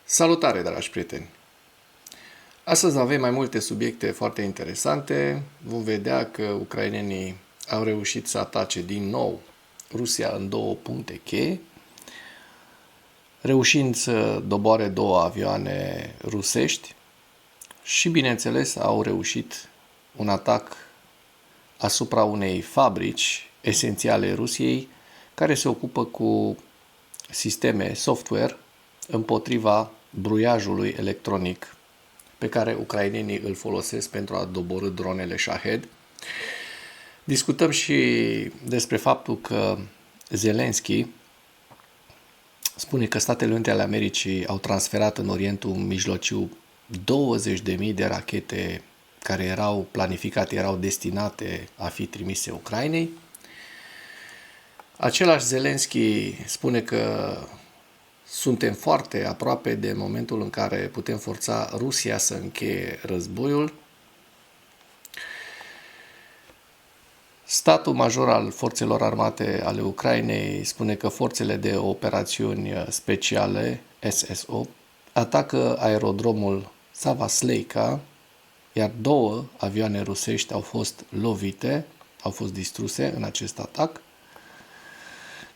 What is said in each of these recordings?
Salutare, dragi prieteni! Astăzi avem mai multe subiecte foarte interesante. Vom vedea că ucrainenii au reușit să atace din nou Rusia în două puncte cheie, reușind să doboare două avioane rusești și, bineînțeles, au reușit un atac asupra unei fabrici esențiale Rusiei care se ocupă cu sisteme software împotriva bruiajului electronic pe care ucrainenii îl folosesc pentru a doborî dronele Shahed. Discutăm și despre faptul că Zelensky spune că Statele Unite ale Americii au transferat în Orientul Mijlociu 20.000 de rachete care erau planificate, erau destinate a fi trimise Ucrainei. Același Zelensky spune că suntem foarte aproape de momentul în care putem forța Rusia să încheie războiul. Statul major al forțelor armate ale Ucrainei spune că forțele de operațiuni speciale, SSO, atacă aerodromul Savasleika, iar două avioane rusești au fost lovite, au fost distruse în acest atac.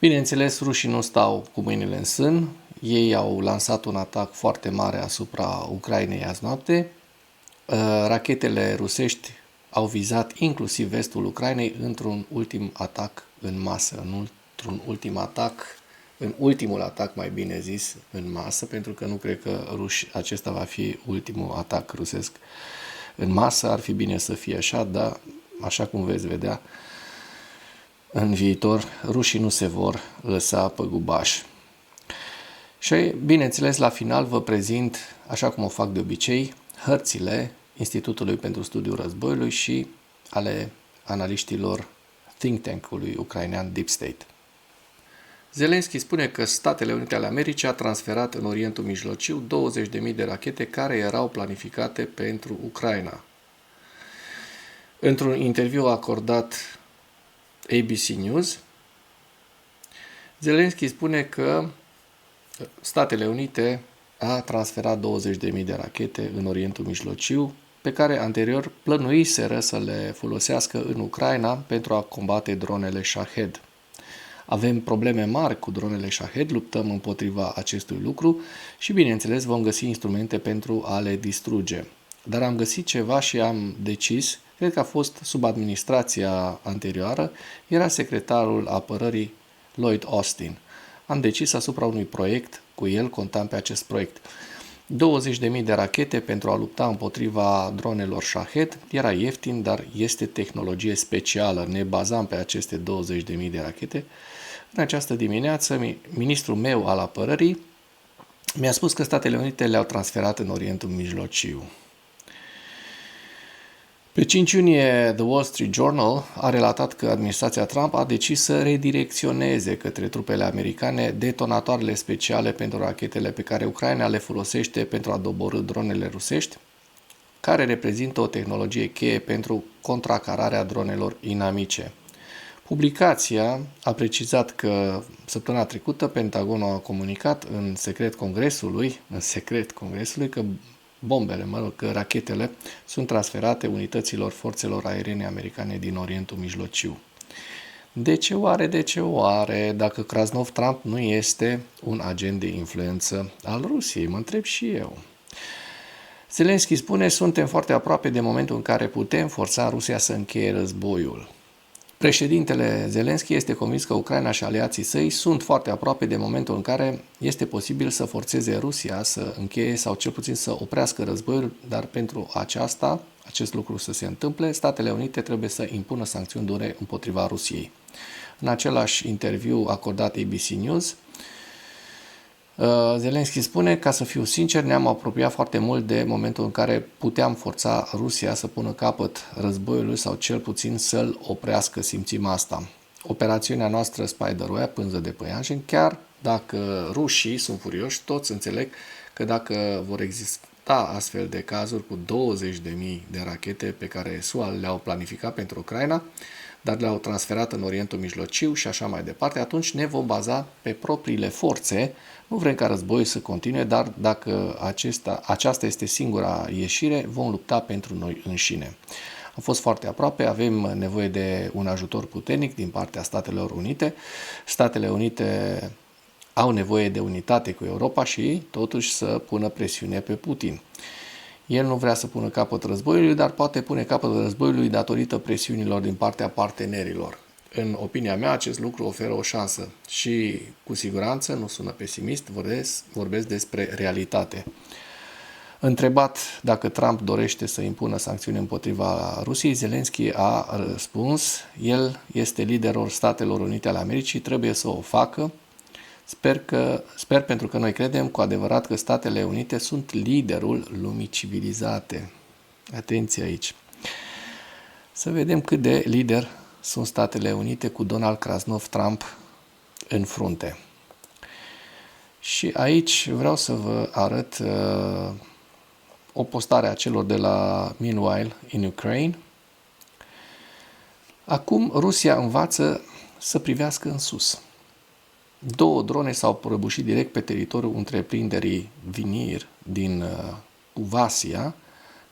Bineînțeles, rușii nu stau cu mâinile în sân. Ei au lansat un atac foarte mare asupra Ucrainei azi noapte. Rachetele rusești au vizat inclusiv vestul Ucrainei într-un ultim atac în masă, în ultimul atac, mai bine zis, în masă, pentru că nu cred că acesta va fi ultimul atac rusesc în masă. Ar fi bine să fie așa, dar așa cum veți vedea, în viitor, rușii nu se vor lăsa păgubași. Și, bineînțeles, la final vă prezint, așa cum o fac de obicei, hărțile Institutului pentru Studiul Războiului și ale analiștilor think tank-ului ucrainean Deep State. Zelensky spune că Statele Unite ale Americii a transferat în Orientul Mijlociu 20.000 de rachete care erau planificate pentru Ucraina. Într-un interviu acordat ABC News, Zelensky spune că Statele Unite a transferat 20.000 de rachete în Orientul Mijlociu, pe care anterior plănuiseră să le folosească în Ucraina pentru a combate dronele Shahed. Avem probleme mari cu dronele Shahed, luptăm împotriva acestui lucru și, bineînțeles, vom găsi instrumente pentru a le distruge. Dar am găsit ceva și am decis, cred că a fost sub administrația anterioară, era secretarul apărării Lloyd Austin. Am decis asupra unui proiect, cu el contam pe acest proiect. 20.000 de rachete pentru a lupta împotriva dronelor Shahed, era ieftin, dar este tehnologie specială. Ne bazam pe aceste 20.000 de rachete. În această dimineață, ministrul meu al apărării mi-a spus că Statele Unite le-au transferat în Orientul Mijlociu. Pe 5 iunie, The Wall Street Journal a relatat că administrația Trump a decis să redirecționeze către trupele americane detonatoarele speciale pentru rachetele pe care Ucraina le folosește pentru a doborî dronele rusești, care reprezintă o tehnologie cheie pentru contracararea dronelor inamice. Publicația a precizat că săptămâna trecută Pentagonul a comunicat în secret Congresului că că rachetele sunt transferate unităților forțelor aeriene americane din Orientul Mijlociu. De ce oare, dacă Krasnov Trump nu este un agent de influență al Rusiei? Mă întreb și eu. Zelensky spune, suntem foarte aproape de momentul în care putem forța Rusia să încheie războiul. Președintele Zelensky este convins că Ucraina și aliații săi sunt foarte aproape de momentul în care este posibil să forțeze Rusia să încheie sau cel puțin să oprească războiul, dar pentru acest lucru să se întâmple, Statele Unite trebuie să impună sancțiuni dure împotriva Rusiei. În același interviu acordat ABC News, Zelensky spune, ca să fiu sincer, ne-am apropiat foarte mult de momentul în care puteam forța Rusia să pună capăt războiului sau cel puțin să-l oprească, simțim asta. Operațiunea noastră Spiderweb, pânză de păianjen, chiar dacă rușii sunt furioși, toți înțeleg că dacă vor exista astfel de cazuri cu 20.000 de rachete pe care SUA le-au planificat pentru Ucraina, dar le-au transferat în Orientul Mijlociu și așa mai departe, atunci ne vom baza pe propriile forțe. Nu vrem ca războiul să continue, dar dacă aceasta este singura ieșire, vom lupta pentru noi înșine. Am fost foarte aproape, avem nevoie de un ajutor puternic din partea Statelor Unite. Statele Unite au nevoie de unitate cu Europa și totuși să pună presiune pe Putin. El nu vrea să pună capăt războiului, dar poate pune capăt războiului datorită presiunilor din partea partenerilor. În opinia mea, acest lucru oferă o șansă și, cu siguranță, nu sună pesimist, vorbesc despre realitate. Întrebat dacă Trump dorește să impună sancțiuni împotriva Rusiei, Zelensky a răspuns, el este liderul Statelor Unite ale Americii, trebuie să o facă. Sper pentru că noi credem cu adevărat că Statele Unite sunt liderul lumii civilizate. Atenție aici. Să vedem cât de lider sunt Statele Unite cu Donald Krasnov Trump în frunte. Și aici vreau să vă arăt o postare a celor de la Meanwhile in Ukraine. Acum Rusia învață să privească în sus. 2 drone s-au prăbușit direct pe teritoriul întreprinderii Vinir din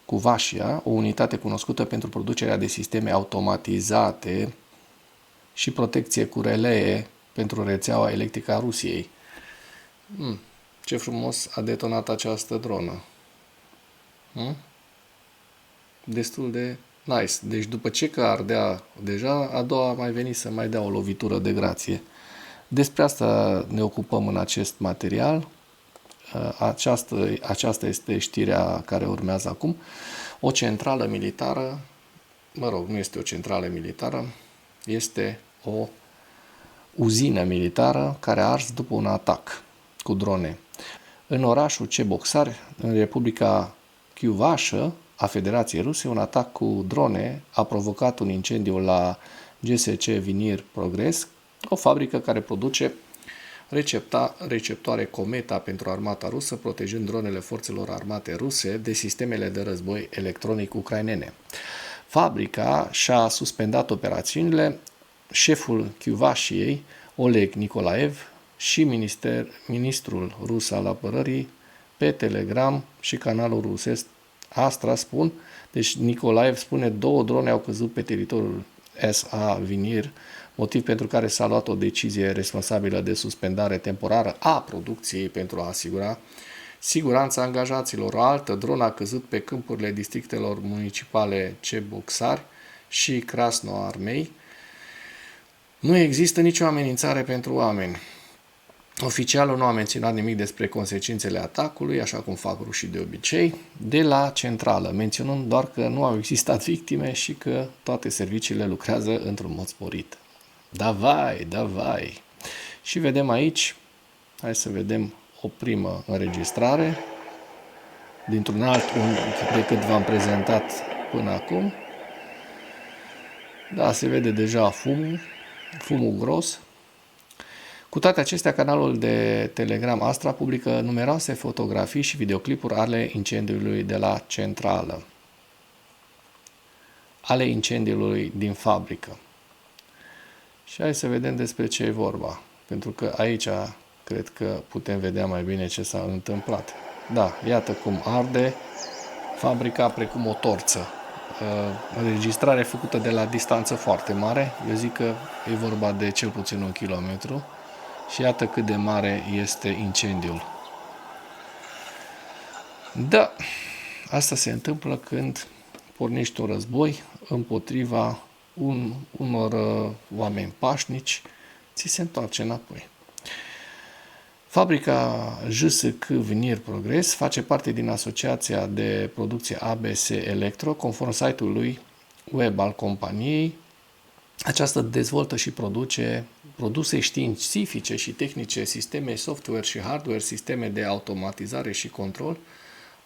Cuvașia, o unitate cunoscută pentru producerea de sisteme automatizate și protecție cu relee pentru rețeaua electrică a Rusiei. Ce frumos a detonat această dronă. Destul de nice. Deci după ce că ardea deja, a doua a mai venit să mai dea o lovitură de grație. Despre asta ne ocupăm în acest material. Aceasta este știrea care urmează acum. O centrală militară, nu este o centrală militară, este o uzină militară care a ars după un atac cu drone. În orașul Cheboksar, în Republica Chiuvașă a Federației Ruse, un atac cu drone a provocat un incendiu la GSC Vinir Progress, o fabrică care produce receptoare Cometa pentru armata rusă, protejând dronele forțelor armate ruse de sistemele de război electronic ucrainene. Fabrica și-a suspendat operațiunile, șeful Chiuvașiei, Oleg Nicolaev, și ministrul rus al apărării, pe Telegram și canalul rusesc Astra spun, deci Nicolaev spune 2 drone au căzut pe teritoriul SA Vinir, motiv pentru care s-a luat o decizie responsabilă de suspendare temporară a producției pentru a asigura siguranța angajaților. O altă dronă a căzut pe câmpurile districtelor municipale Cheboksar și Krasnoarmei. Nu există nicio amenințare pentru oameni. Oficialul nu a menționat nimic despre consecințele atacului, așa cum fac rușii de obicei, de la centrală, menționând doar că nu au existat victime și că toate serviciile lucrează într-un mod sporit. Davai! Și vedem aici, hai să vedem o primă înregistrare dintr-un alt unghi decât v-am prezentat până acum. Da, se vede deja fumul gros. Cu toate acestea, canalul de Telegram Astra publică numeroase fotografii și videoclipuri ale incendiului de la centrală, ale incendiului din fabrică. Și hai să vedem despre ce e vorba, pentru că aici cred că putem vedea mai bine ce s-a întâmplat. Da, iată cum arde fabrica precum o torță. Înregistrare făcută de la distanță foarte mare, eu zic că e vorba de cel puțin 1 kilometru. Și iată cât de mare este incendiul. Da, asta se întâmplă când pornești un război împotriva unor oameni pașnici, ți se întoarce înapoi. Fabrica JSC Vinir Progress face parte din asociația de producție ABC Electro, conform site-ului web al companiei. Aceasta dezvoltă și produce produse științifice și tehnice, sisteme software și hardware, sisteme de automatizare și control,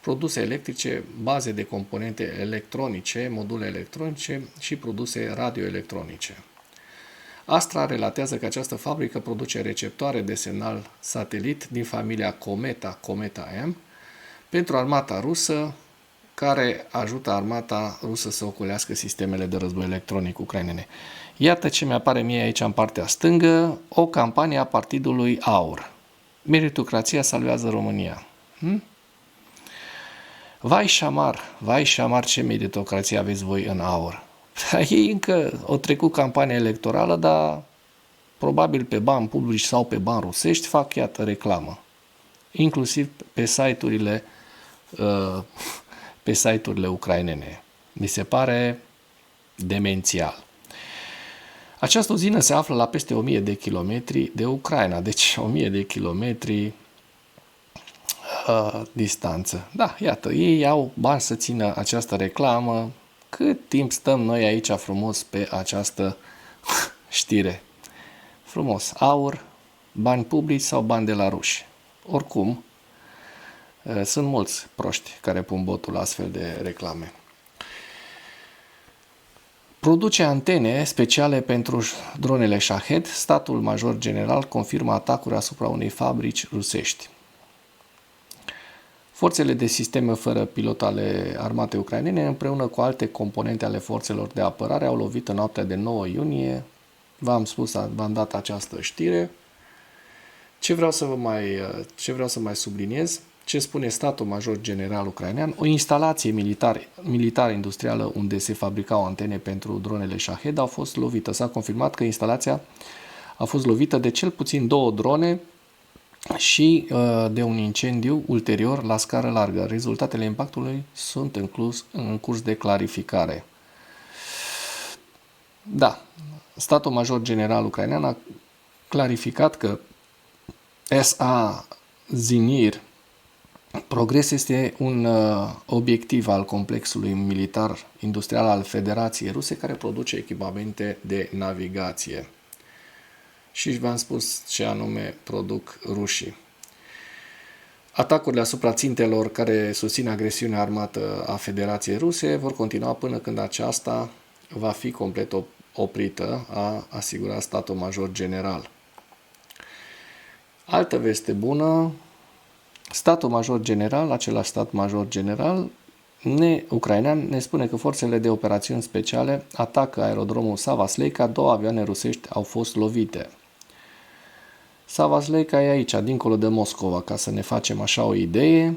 produse electrice, baze de componente electronice, module electronice și produse radioelectronice. Astra relatează că această fabrică produce receptoare de semnal satelit din familia Cometa M pentru armata rusă, care ajută armata rusă să ocolească sistemele de război electronic ucrainene. Iată ce mi-apare mie aici în partea stângă, o campanie a partidului AUR. Meritocrația salvează România. Vai șamar ce meritocrație aveți voi în AUR. Ei încă au trecut campania electorală, dar probabil pe bani publici sau pe bani rusești fac, iată, reclamă. Inclusiv pe site-urile ucrainene. Mi se pare demențial. Această uzină se află la peste 1000 de kilometri de Ucraina, deci 1000 de kilometri distanță. Da, iată, ei au bani să țină această reclamă. Cât timp stăm noi aici frumos pe această știre? Frumos, AUR, bani publici sau bani de la ruși. Oricum, sunt mulți proști care pun botul la astfel de reclame. Produce antene speciale pentru dronele Shahed. Statul Major General confirmă atacuri asupra unei fabrici rusești. Forțele de sisteme fără pilot ale armatei ucrainene, împreună cu alte componente ale forțelor de apărare, au lovit în noaptea de 9 iunie. V-am dat această știre. Ce vreau să mai subliniez? Ce spune Statul Major General ucrainean? O instalație militar-industrială unde se fabricau antene pentru dronele Shahed a fost lovită. S-a confirmat că instalația a fost lovită de cel puțin 2 drone și de un incendiu ulterior la scară largă. Rezultatele impactului sunt în curs de clarificare. Da, Statul Major General ucrainean a clarificat că SA Zinir Progres este un obiectiv al complexului militar industrial al Federației Ruse care produce echipamente de navigație. Și v-am spus ce anume produc rușii. Atacurile asupra țintelor care susțin agresiunea armată a Federației Ruse vor continua până când aceasta va fi complet oprită, a asigurat Statul Major General. Altă veste bună, Statul Major General, același Stat Major General ucrainean, ne spune că forțele de operațiuni speciale atacă aerodromul Savasleica, 2 avioane rusești au fost lovite. Savasleica e aici, dincolo de Moscova, ca să ne facem așa o idee,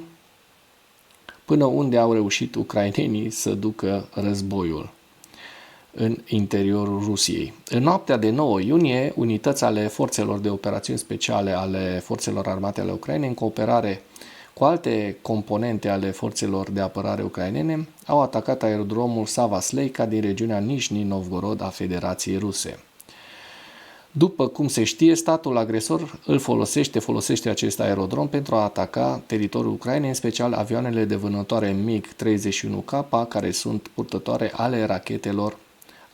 până unde au reușit ucrainenii să ducă războiul în interiorul Rusiei. În noaptea de 9 iunie, unități ale forțelor de operațiuni speciale ale forțelor armate ale Ucrainei, în cooperare cu alte componente ale forțelor de apărare ucrainene, au atacat aerodromul Savasleica din regiunea Nizhny Novgorod a Federației Ruse. După cum se știe, statul agresor folosește acest aerodrom pentru a ataca teritoriul Ucrainei, în special avioanele de vânătoare MiG-31K, care sunt purtătoare ale rachetelor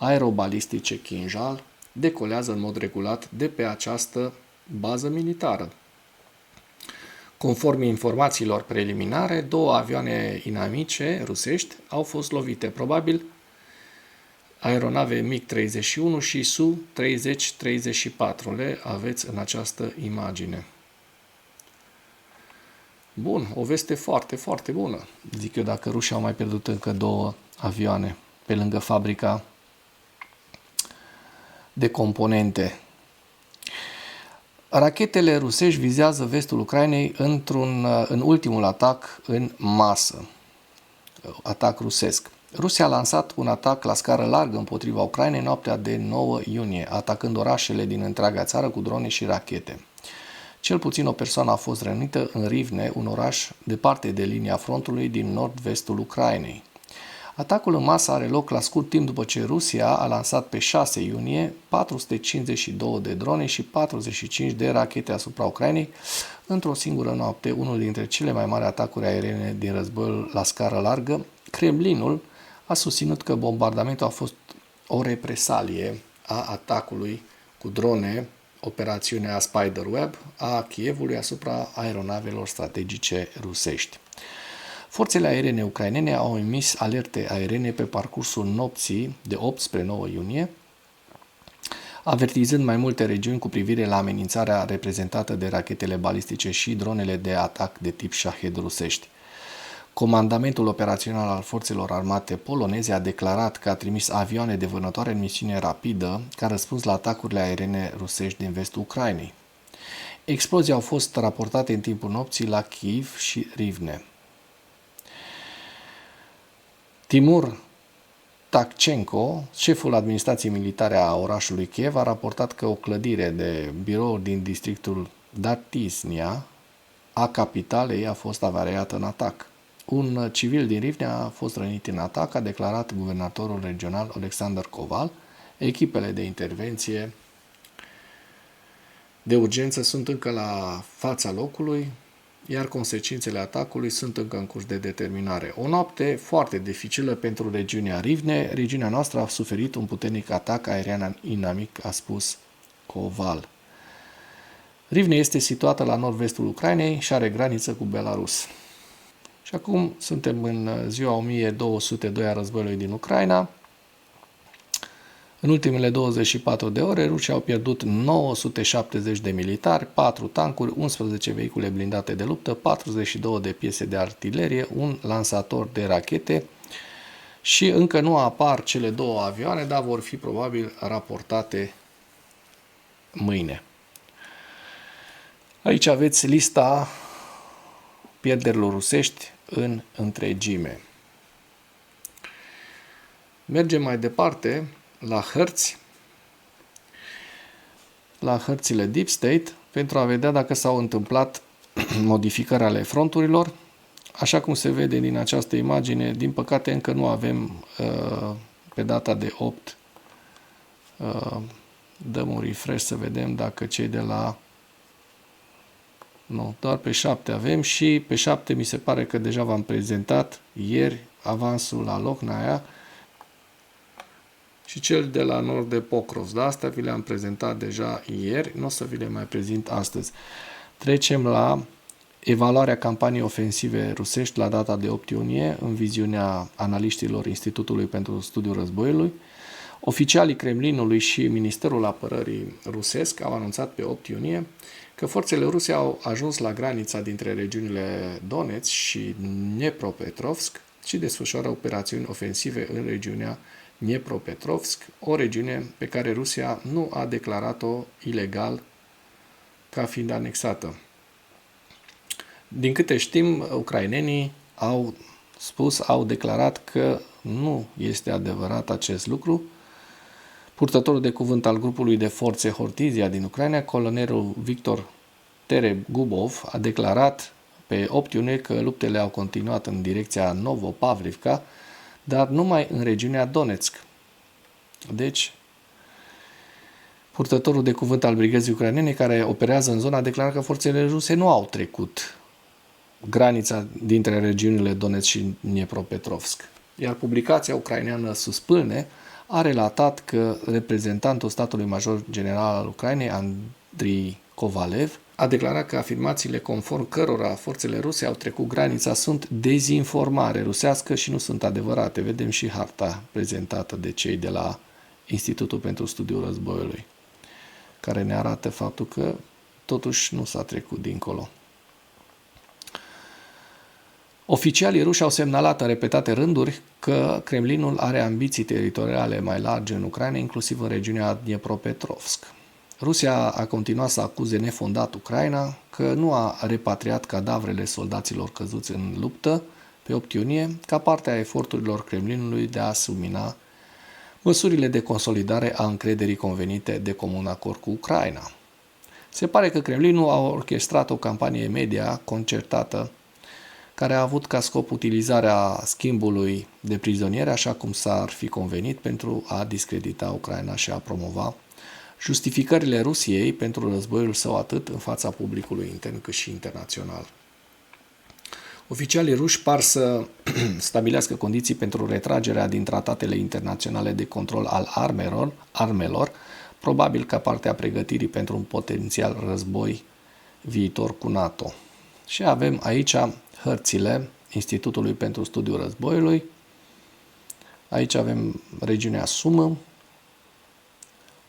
aerobalistice Kinjal, decolează în mod regulat de pe această bază militară. Conform informațiilor preliminare, 2 avioane inamice rusești au fost lovite, probabil aeronave MiG-31 și Su-30-34. Le aveți în această imagine. Bun, o veste foarte, foarte bună. Zic eu, dacă rușii au mai pierdut încă 2 avioane pe lângă fabrica de componente. Rachetele rusești vizează vestul Ucrainei în ultimul atac în masă. Atac rusesc. Rusia a lansat un atac la scară largă împotriva Ucrainei noaptea de 9 iunie, atacând orașele din întreaga țară cu drone și rachete. Cel puțin o persoană a fost rănită în Rivne, un oraș departe de linia frontului din nord-vestul Ucrainei. Atacul în masă are loc la scurt timp după ce Rusia a lansat pe 6 iunie 452 de drone și 45 de rachete asupra Ucrainei într-o singură noapte, unul dintre cele mai mari atacuri aeriene din războiul la scară largă. Kremlinul a susținut că bombardamentul a fost o represalie a atacului cu drone, operațiunea Spiderweb a Kievului asupra aeronavelor strategice rusești. Forțele aeriene ucrainene au emis alerte aeriene pe parcursul nopții de 8 spre 9 iunie, avertizând mai multe regiuni cu privire la amenințarea reprezentată de rachetele balistice și dronele de atac de tip Shahed rusești. Comandamentul operațional al forțelor armate poloneze a declarat că a trimis avioane de vânătoare în misiune rapidă ca răspuns la atacurile aeriene rusești din vestul Ucrainei. Explozii au fost raportate în timpul nopții la Kiev și Rivne. Timur Takchenko, șeful administrației militare a orașului Kiev, a raportat că o clădire de birouri din districtul Datisnia a capitalei a fost avariată în atac. Un civil din Rivne a fost rănit în atac, a declarat guvernatorul regional Alexander Koval. Echipele de intervenție de urgență sunt încă la fața locului, iar consecințele atacului sunt încă în curs de determinare. O noapte foarte dificilă pentru regiunea Rivne. Regiunea noastră a suferit un puternic atac aerian inamic, a spus Koval. Rivne este situată la nord-vestul Ucrainei și are graniță cu Belarus. Și acum suntem în ziua 1202 a războiului din Ucraina. În ultimele 24 de ore, rușii au pierdut 970 de militari, 4 tancuri, 11 vehicule blindate de luptă, 42 de piese de artilerie, un lansator de rachete și încă nu apar cele 2 avioane, dar vor fi probabil raportate mâine. Aici aveți lista pierderilor rusești în întregime. Mergem mai departe la hărți, la hărțile Deep State, pentru a vedea dacă s-au întâmplat modificări ale fronturilor. Așa cum se vede din această imagine, din păcate încă nu avem pe data de 8, dăm un refresh să vedem dacă cei de la... Nu, doar pe 7 avem și pe 7 mi se pare că deja v-am prezentat ieri avansul la Lochnaya și cel de la nord de Pokrovsk. Da, astea vi le-am prezentat deja ieri, nu o să vi le mai prezint astăzi. Trecem la evaluarea campaniei ofensive rusești la data de 8 iunie, în viziunea analiștilor Institutului pentru Studiul Războiului. Oficialii Kremlinului și Ministerul Apărării rusesc au anunțat pe 8 iunie că forțele ruse au ajuns la granița dintre regiunile Donetsk și Dnepropetrovsk și desfășoară operațiuni ofensive în regiunea Dnepropetrovsk, o regiune pe care Rusia nu a declarat-o ilegal ca fiind anexată. Din câte știm, ucrainenii au declarat că nu este adevărat acest lucru. Purtătorul de cuvânt al grupului de forțe Hortizia din Ucraina, colonelul Victor Teregubov, a declarat pe 8 iunie că luptele au continuat în direcția Novopavlivka, dar numai în regiunea Donetsk. Deci, purtătorul de cuvânt al brigăzii ucrainene care operează în zona a declarat că forțele ruse nu au trecut granița dintre regiunile Donetsk și Dnepropetrovsk. Iar publicația ucraineană Suspâlne a relatat că reprezentantul statului major general al Ucrainei, Andrei Kovalev, a declarat că afirmațiile conform cărora forțele ruse au trecut granița sunt dezinformare rusească și nu sunt adevărate. Vedem și harta prezentată de cei de la Institutul pentru Studiul Războiului, care ne arată faptul că totuși nu s-a trecut dincolo. Oficialii ruși au semnalat în repetate rânduri că Kremlinul are ambiții teritoriale mai largi în Ucraina, inclusiv în regiunea Dnepropetrovsk. Rusia a continuat să acuze nefondat Ucraina că nu a repatriat cadavrele soldaților căzuți în luptă pe 8 iunie, ca parte a eforturilor Kremlinului de a submina măsurile de consolidare a încrederii convenite de comun acord cu Ucraina. Se pare că Kremlinul a orchestrat o campanie media concertată care a avut ca scop utilizarea schimbului de prizonieri, așa cum s-ar fi convenit, pentru a discredita Ucraina și a promova justificările Rusiei pentru războiul său atât în fața publicului intern cât și internațional. Oficialii ruși par să stabilească condiții pentru retragerea din tratatele internaționale de control al armelor, probabil ca parte a pregătirii pentru un potențial război viitor cu NATO. Și avem aici hărțile Institutului pentru Studiul Războiului. Aici avem regiunea Sumă,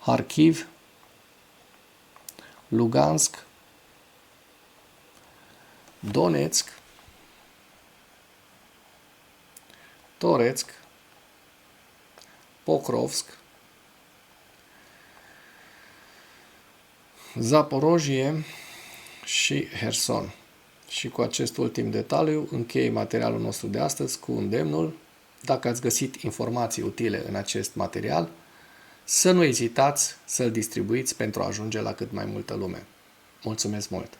Kharkiv, Lugansk, Donetsk, Toretsk, Pokrovsk, Zaporojie și Herson. Și cu acest ultim detaliu închei materialul nostru de astăzi cu îndemnul: dacă ați găsit informații utile în acest material, să nu ezitați să-l distribuiți pentru a ajunge la cât mai multă lume. Mulțumesc mult!